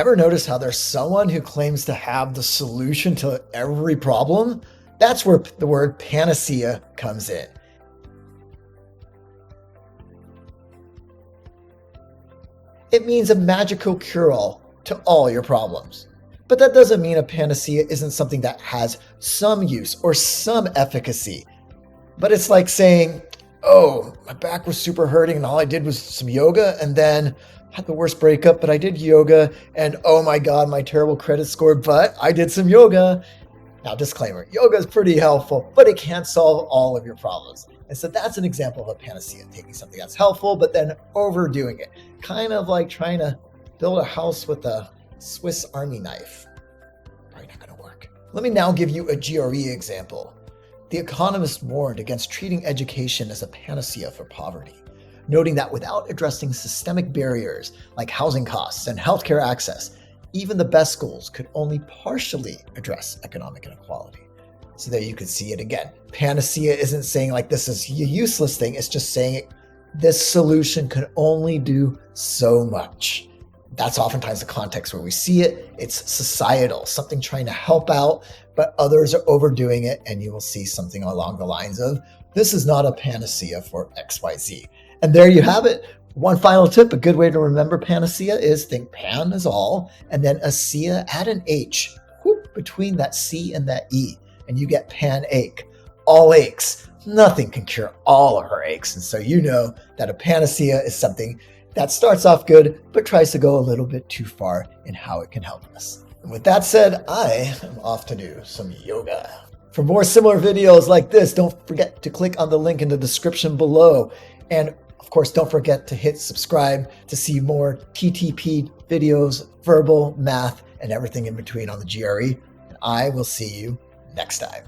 Ever notice how there's someone who claims to have the solution to every problem? That's where the word panacea comes in. It means a magical cure-all to all your problems. But that doesn't mean a panacea isn't something that has some use or some efficacy. But it's like saying, oh, my back was super hurting and all I did was some yoga, and then had the worst breakup, but I did yoga, and oh my God, my terrible credit score, but I did some yoga. Now, disclaimer, yoga is pretty helpful, but it can't solve all of your problems. And so that's an example of a panacea, taking something that's helpful, but then overdoing it. Kind of like trying to build a house with a Swiss Army knife. Probably not going to work. Let me now give you a GRE example. The Economist warned against treating education as a panacea for poverty, noting that without addressing systemic barriers like housing costs and healthcare access, even the best schools could only partially address economic inequality. So there you can see it again. Panacea isn't saying like this is a useless thing. It's just saying this solution can only do so much. That's oftentimes the context where we see it. It's societal, something trying to help out, but others are overdoing it. And you will see something along the lines of, this is not a panacea for XYZ. And there you have it. One final tip, a good way to remember panacea is think pan is all, and then acea, add an H between that C and that E, and you get pan-ache, all aches. Nothing can cure all of our aches. And so you know that a panacea is something that starts off good, but tries to go a little bit too far in how it can help us. And with that said, I am off to do some yoga. For more similar videos like this, don't forget to click on the link in the description below. And of course, don't forget to hit subscribe to see more TTP videos, verbal, math, and everything in between on the GRE. And I will see you next time.